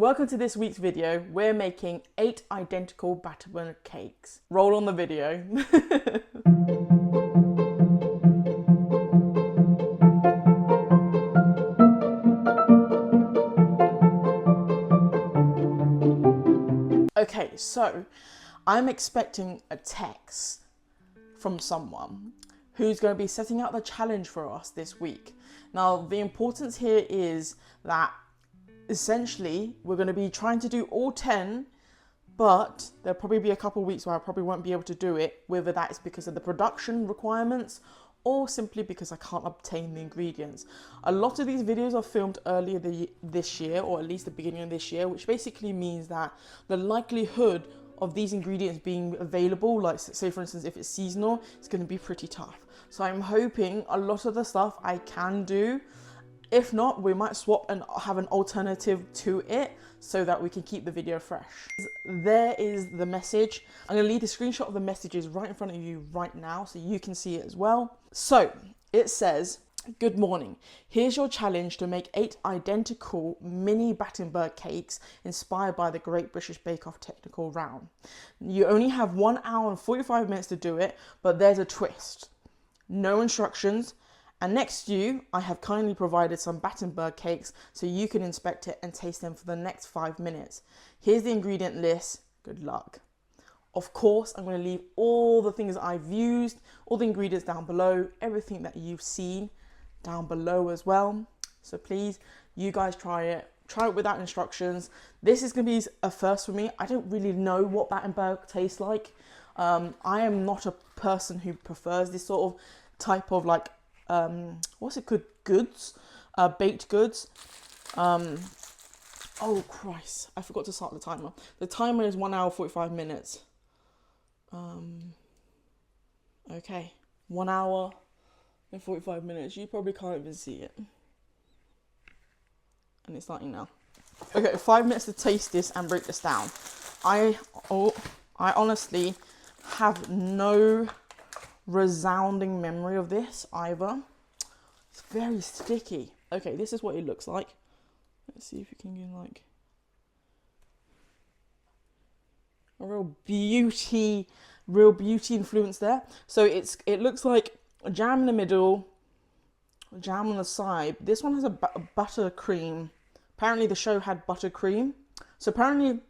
welcome to this week's video. We're making 8 identical Battenberg cakes. Roll on the video. Okay, so I'm expecting a text from someone who's going to be setting out the challenge for us this week. Now, the importance here is that essentially we're going to be trying to do all 10, but there'll probably be a couple of weeks where I probably won't be able to do it, whether that is because of the production requirements or simply because I can't obtain the ingredients. A lot of these videos are filmed earlier this year, or at least the beginning of this year, which basically means that the likelihood of these ingredients being available, like say for instance if it's seasonal, it's going to be pretty tough. So I'm hoping a lot of the stuff I can do. If not, we might swap and have an alternative to it so that we can keep the video fresh. There is the message. I'm going to leave the screenshot of the messages right in front of you right now so you can see it as well. So it says, "Good morning. Here's your challenge to make 8 identical mini Battenberg cakes inspired by the Great British Bake Off technical round. You only have 1 hour and 45 minutes to do it, but there's a twist. No instructions. And next to you, I have kindly provided some Battenberg cakes so you can inspect it and taste them for the next 5 minutes. Here's the ingredient list. Good luck." Of course, I'm going to leave all the things that I've used, all the ingredients down below, everything that you've seen down below as well. So please, you guys try it without instructions. This is going to be a first for me. I don't really know what Battenberg tastes like. I am not a person who prefers this sort of type of like goods, baked goods. Oh Christ, I forgot to start the timer. The timer is 1 hour 45 minutes. Okay, 1 hour and 45 minutes. You probably can't even see it. And it's starting now. Okay, 5 minutes to taste this and break this down. I honestly have no resounding memory of this either. It's very sticky. Okay, this is what it looks like. Let's see if you can get like a real beauty influence there. So it looks like a jam in the middle, a jam on the side. This one has a buttercream. Apparently the show had buttercream. So apparently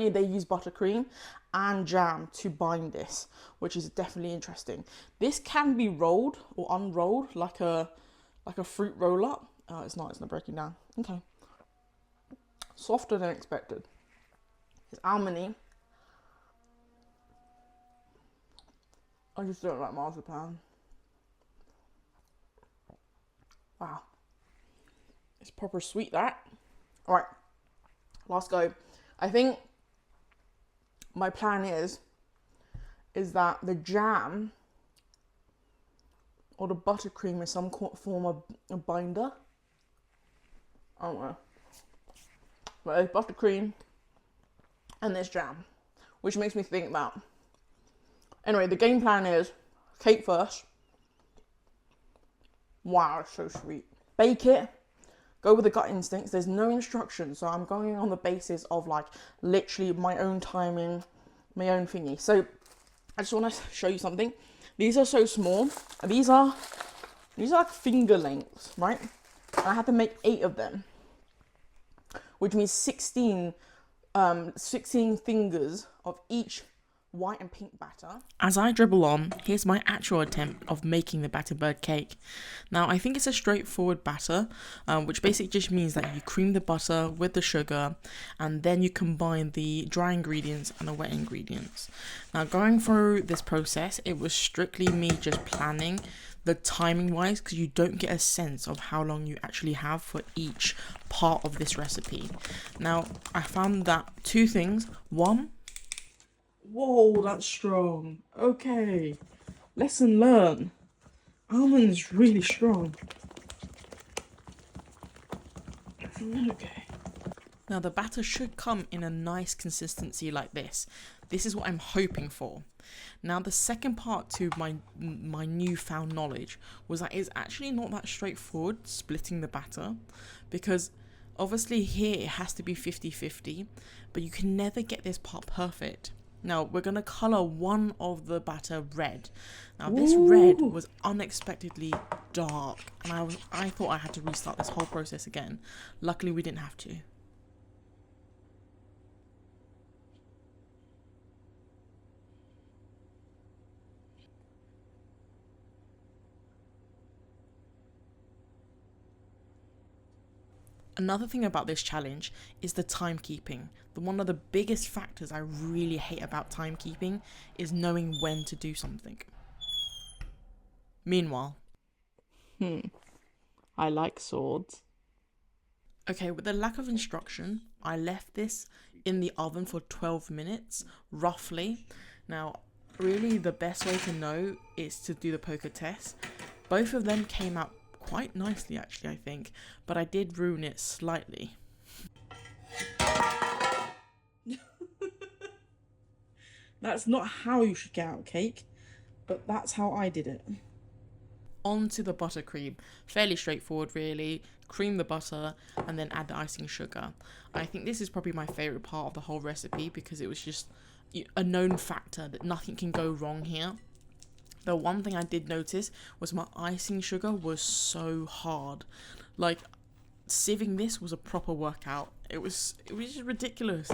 they use buttercream and jam to bind this, which is definitely interesting. This can be rolled or unrolled like a fruit roll up. It's not breaking down. Okay. Softer than expected. It's almondy. I just don't like marzipan. Wow. It's proper sweet, that. Alright. Last go. I think my plan is that the jam or the buttercream is some form of a binder. I don't know. But there's buttercream and there's jam, which makes me think that. Anyway, the game plan is cake first. Wow, it's so sweet. Bake it. Go with the gut instincts. There's no instructions, so I'm going on the basis of like literally my own timing, my own thingy. So I just want to show you something. These are so small. These are like finger lengths, right? I had to make 8 of them, which means 16 fingers of each white and pink batter. As I dribble on, here's my actual attempt of making the Battenberg cake. Now, I think it's a straightforward batter, which basically just means that you cream the butter with the sugar and then you combine the dry ingredients and the wet ingredients. Now, going through this process, it was strictly me just planning the timing wise, because you don't get a sense of how long you actually have for each part of this recipe. Now, I found that 2 things. One, whoa, that's strong. Okay, lesson learned. Almond is really strong. Okay. Now the batter should come in a nice consistency like this. This is what I'm hoping for. Now the second part to my newfound knowledge was that it's actually not that straightforward splitting the batter, because Obviously here it has to be 50-50, but you can never get this part perfect. Now we're going to colour one of the batter red. Now this red was unexpectedly dark, and I thought I had to restart this whole process again. Luckily we didn't have to. Another thing about this challenge is the timekeeping. One of the biggest factors I really hate about timekeeping is knowing when to do something. Meanwhile, I like swords. Okay, with the lack of instruction, I left this in the oven for 12 minutes, roughly. Now, really the best way to know is to do the poker test. Both of them came out quite nicely actually, I think, but I did ruin it slightly. That's not how you should get out cake, but that's how I did it. On to the buttercream. Fairly straightforward really. Cream the butter and then add the icing sugar. I think this is probably my favourite part of the whole recipe because it was just a known factor that nothing can go wrong here. The one thing I did notice was my icing sugar was so hard. Like, sieving this was a proper workout. It was just ridiculous.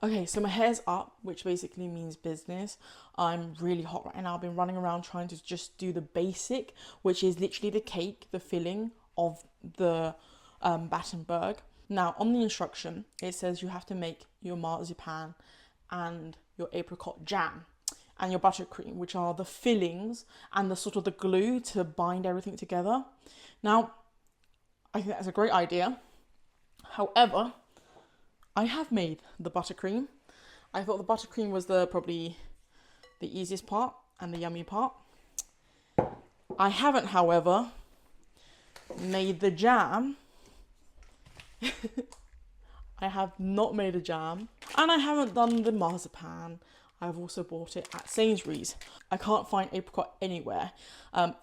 Okay, so my hair's up, which basically means business. I'm really hot right now. I've been running around trying to just do the basic, which is literally the cake, the filling of the Battenberg. Now, on the instruction, it says you have to make your marzipan and your apricot jam and your buttercream, which are the fillings and the sort of the glue to bind everything together. Now, I think that's a great idea. However, I have made the buttercream. I thought the buttercream was probably the easiest part and the yummy part. I haven't, however, made the jam. I have not made a jam, and I haven't done the marzipan. I've also bought it at Sainsbury's. I can't find apricot anywhere.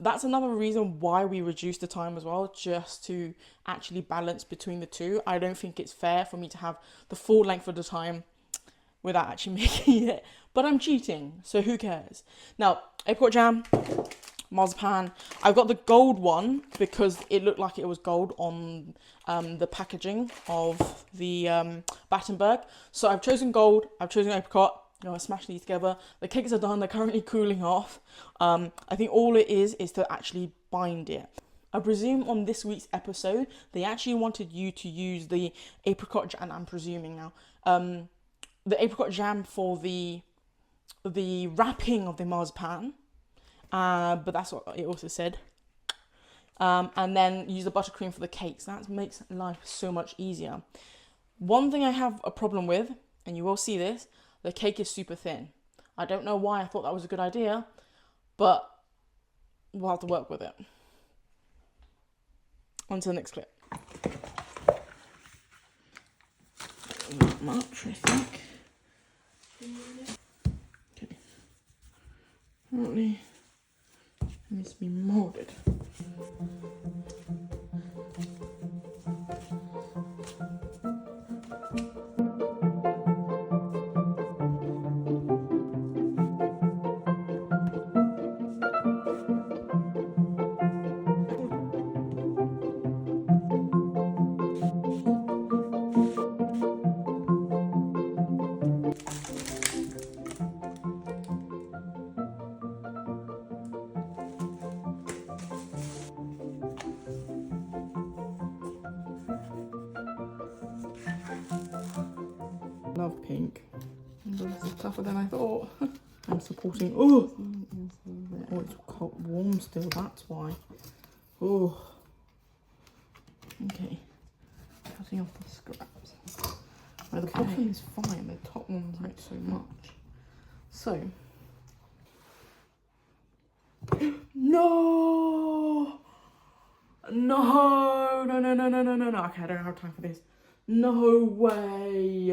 That's another reason why we reduced the time as well, just to actually balance between the two. I don't think it's fair for me to have the full length of the time without actually making it, but I'm cheating, so who cares? Now, apricot jam, marzipan. I've got the gold one because it looked like it was gold on the packaging of the Battenberg. So I've chosen gold, I've chosen apricot. I'm going to smash these together. The cakes are done, they're currently cooling off. I think all it is to actually bind it. I presume on this week's episode, they actually wanted you to use the apricot jam, I'm presuming now, the apricot jam for the wrapping of the marzipan. But that's what it also said. And then use the buttercream for the cakes. That makes life so much easier. One thing I have a problem with, and you will see this, the cake is super thin. I don't know why I thought that was a good idea, but we'll have to work with it. On to the next clip. Not much, I think. Okay. Apparently, it needs to be moulded. Love pink. This is tougher than I thought. I'm supporting. Oh, it's warm still. That's why. Oh. Okay. Cutting off the scraps. Well, the bottom is fine. The top one's not so much. So. No. No. No. No. No. No. No. No. No. Okay, I don't have time for this. No way.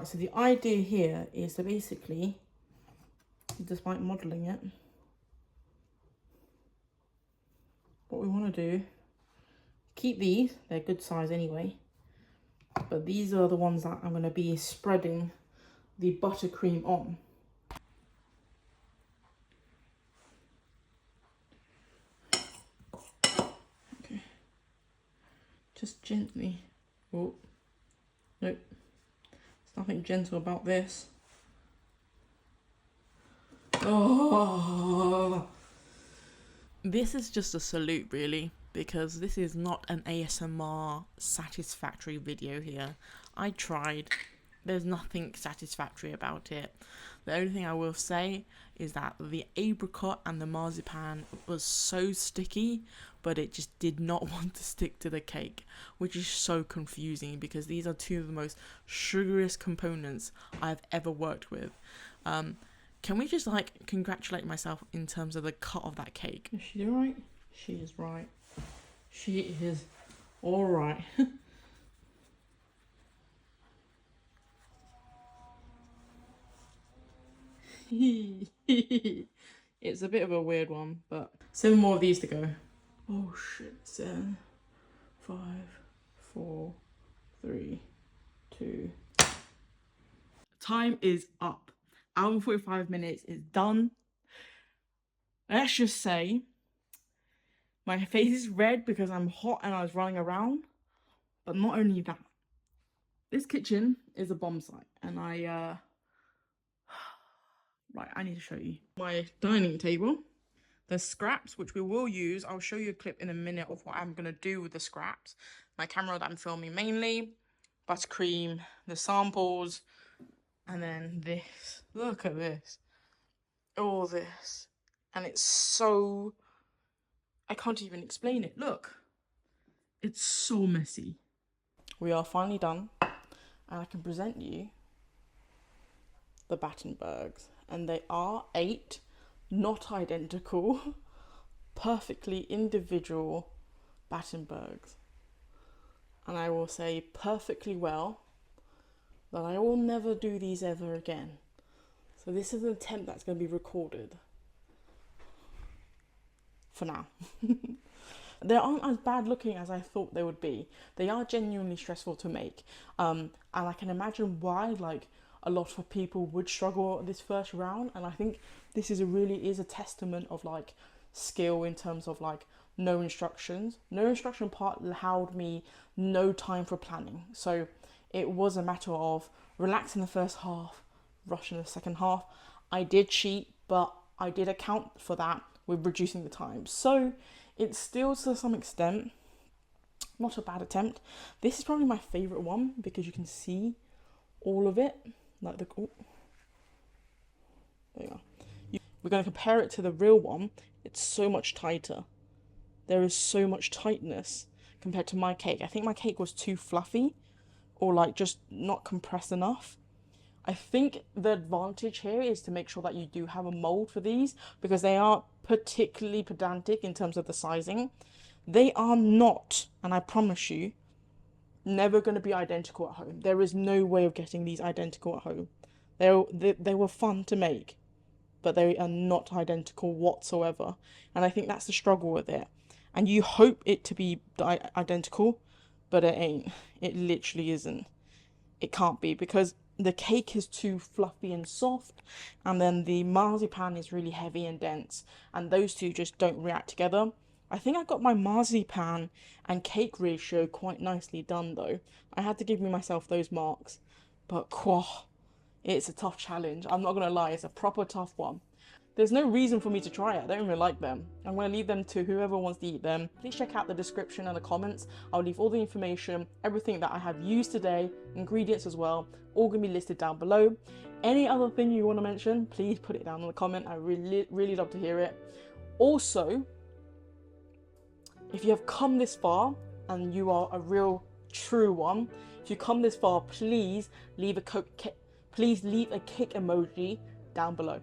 So the idea here is to basically, despite modelling it, what we want to do keep these, they're good size anyway. But these are the ones that I'm going to be spreading the buttercream on. Okay. Just gently. Oh, nope. There's nothing gentle about this. Oh. This is just a salute, really, because this is not an ASMR satisfactory video here. I tried. There's nothing satisfactory about it. The only thing I will say is that the apricot and the marzipan was so sticky, but it just did not want to stick to the cake, which is so confusing because these are two of the most sugariest components I've ever worked with. Can we just like congratulate myself in terms of the cut of that cake? Is she right? She is right. She is all right. It's a bit of a weird one, but 7 more of these to go. Oh shit, 7, 5, 4, 3, 2. Time is up. Hour and 45 minutes is done. Let's just say my face is red because I'm hot and I was running around. But not only that, this kitchen is a bomb site, and right, I need to show you my dining table. The scraps, which we will use, I'll show you a clip in a minute of what I'm going to do with the scraps. My camera that I'm filming mainly, buttercream, the samples, and then this. Look at this. All this. And it's so... I can't even explain it. Look. It's so messy. We are finally done. And I can present you the Battenbergs. And they are 8, not identical, perfectly individual Battenbergs. And I will say perfectly well that I will never do these ever again. So this is an attempt that's going to be recorded. For now. They aren't as bad looking as I thought they would be. They are genuinely stressful to make. And I can imagine why, like, a lot of people would struggle this first round. And I think this is really is a testament of, like, skill in terms of, like, no instructions. No instruction part allowed me no time for planning. So it was a matter of relaxing the first half, rushing the second half. I did cheat, but I did account for that with reducing the time. So it's still, to some extent, not a bad attempt. This is probably my favourite one because you can see all of it. Like the... Oh, there you are. We're going to compare it to the real one. It's so much tighter. There is so much tightness compared to my cake. I think my cake was too fluffy or like just not compressed enough. I think the advantage here is to make sure that you do have a mold for these because they are particularly pedantic in terms of the sizing. They are not, and I promise you, never going to be identical at home. There is no way of getting these identical at home. They were fun to make, but they are not identical whatsoever. And I think that's the struggle with it. And you hope it to be identical, but it ain't. It literally isn't. It can't be because the cake is too fluffy and soft, and then the marzipan is really heavy and dense, and those two just don't react together. I think I got my marzipan and cake ratio quite nicely done though. I had to give myself those marks, but it's a tough challenge. I'm not gonna lie, it's a proper tough one. There's no reason for me to try it. I don't even like them. I'm going to leave them to whoever wants to eat them. Please check out the description and the comments. I'll leave all the information, everything that I have used today, ingredients as well, all going to be listed down below. Any other thing you want to mention, please put it down in the comment. I really love to hear it. Also, if you have come this far and you are a real true one, if you come this far, please leave a cake emoji down below.